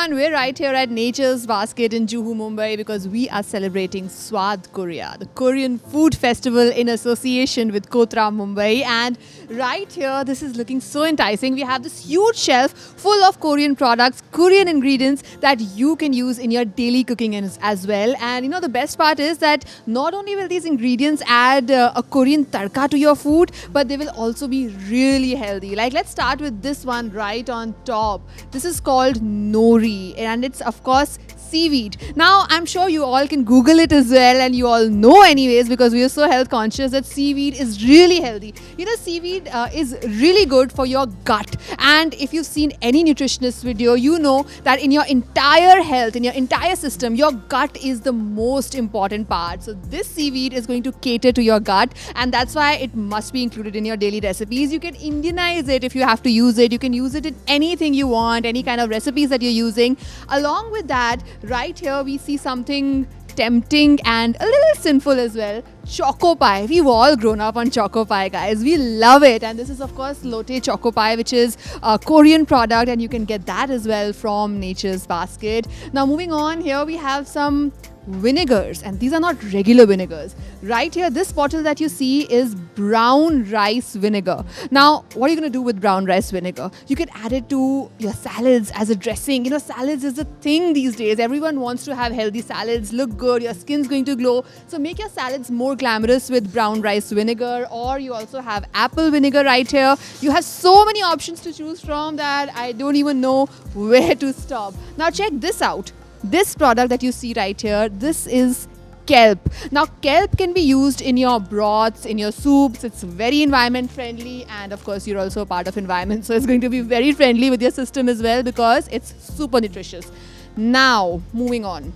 everyone, we're right here at Nature's Basket in Juhu, Mumbai because we are celebrating Swad Korea, the Korean food festival in association with Kotra Mumbai. And right here, this is looking so enticing. We have this huge shelf full of Korean products, Korean ingredients that you can use in your daily cooking as well. And you know, the best part is that not only will these ingredients add a Korean tarka to your food, but they will also be really healthy. Like, let's start with this one right on top. This is called nori, and it's of course seaweed. Now, I'm sure you all can Google it as well, and you all know anyways because we are so health conscious that seaweed is really healthy. You know, seaweed is really good for your gut, and if you've seen any nutritionist video, you know that in your entire health, in your entire system, your gut is the most important part. So this seaweed is going to cater to your gut, and that's why it must be included in your daily recipes. You can Indianize it if you have to use it. You can use it in anything you want, any kind of recipes that you're using. Along with that, right here we see something tempting and a little sinful as well. Choco pie. We've all grown up on choco pie, guys. We love it. And this is of course Lotte choco pie, which is a Korean product, and you can get that as well from Nature's Basket. Now moving on, here we have some vinegars, and these are not regular vinegars. Right here, this bottle that you see is brown rice vinegar. Now, what are you going to do with brown rice vinegar? You can add it to your salads as a dressing. You know, salads is a thing these days. Everyone wants to have healthy salads, look good, your skin's going to glow. So make your salads more glamorous with brown rice vinegar, or you also have apple vinegar right here. You have so many options to choose from that I don't even know where to stop. Now check this out. This product that you see right here, this is kelp. Now, kelp can be used in your broths, in your soups. It's very environment friendly, and of course, you're also a part of environment, so it's going to be very friendly with your system as well because it's super nutritious. Now, moving on.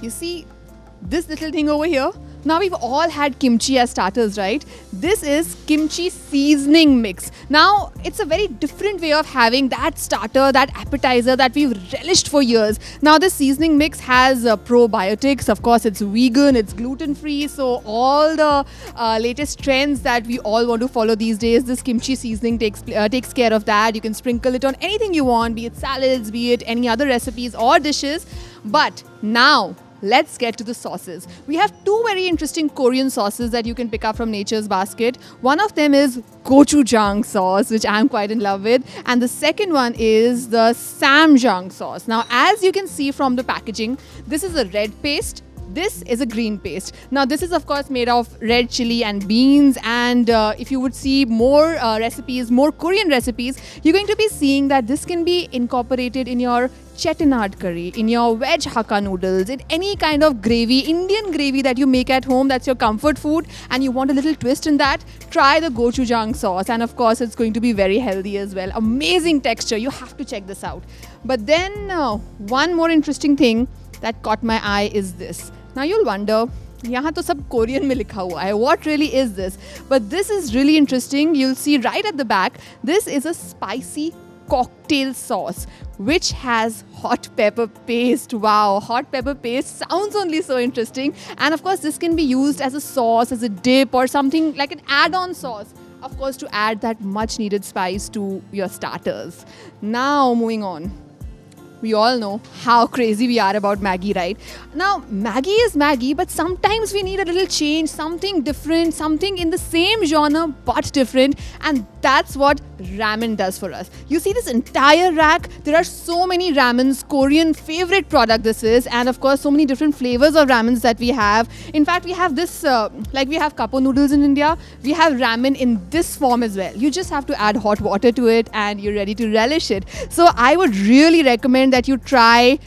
You see this little thing over here? Now, we've all had kimchi as starters, right? This is kimchi seasoning mix. Now, it's a very different way of having that starter, that appetizer that we've relished for years. Now, this seasoning mix has probiotics. Of course, it's vegan, it's gluten-free. So, all the latest trends that we all want to follow these days, this kimchi seasoning takes care of that. You can sprinkle it on anything you want, be it salads, be it any other recipes or dishes. But now, let's get to the sauces. We have two very interesting Korean sauces that you can pick up from Nature's Basket. One of them is gochujang sauce, which I'm quite in love with. And the second one is the samjang sauce. Now, as you can see from the packaging, this is a red paste. This is a green paste. Now, this is of course made of red chili and beans, and if you would see more recipes, more Korean recipes, you're going to be seeing that this can be incorporated in your chettinad curry, in your veg hakka noodles, in any kind of gravy, Indian gravy that you make at home, that's your comfort food, and you want a little twist in that, try the gochujang sauce. And of course, it's going to be very healthy as well. Amazing texture. You have to check this out. But then one more interesting thing that caught my eye is this. Now you'll wonder, यहाँ तो सब Korean में लिखा हुआ है. What really is this? But this is really interesting. You'll see right at the back, this is a spicy cocktail sauce which has hot pepper paste. Wow, hot pepper paste sounds only so interesting. And of course, this can be used as a sauce, as a dip, or something like an add-on sauce. Of course, to add that much needed spice to your starters. Now, moving on. We all know how crazy we are about Maggi, right? Now, Maggi is Maggi, but sometimes we need a little change, something different, something in the same genre but different, and that's what ramen does for us. You see this entire rack? There are so many ramens, Korean favorite product this is, and of course so many different flavors of ramens that we have. In fact, we have this, like we have kapo noodles in India, we have ramen in this form as well. You just have to add hot water to it and you're ready to relish it. So I would really recommend that you try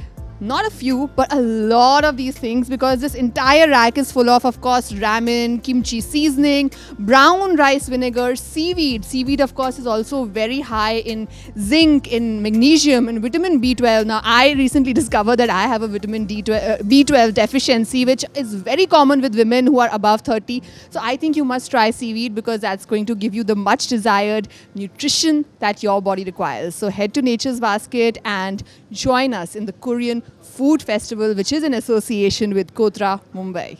not a few, but a lot of these things, because this entire rack is full of course, ramen, kimchi seasoning, brown rice vinegar, seaweed. Seaweed, of course, is also very high in zinc, in magnesium, and vitamin B12. Now, I recently discovered that I have a vitamin B12 deficiency, which is very common with women who are above 30. So I think you must try seaweed because that's going to give you the much desired nutrition that your body requires. So head to Nature's Basket and join us in the Korean Food Festival, which is in association with Kotra Mumbai.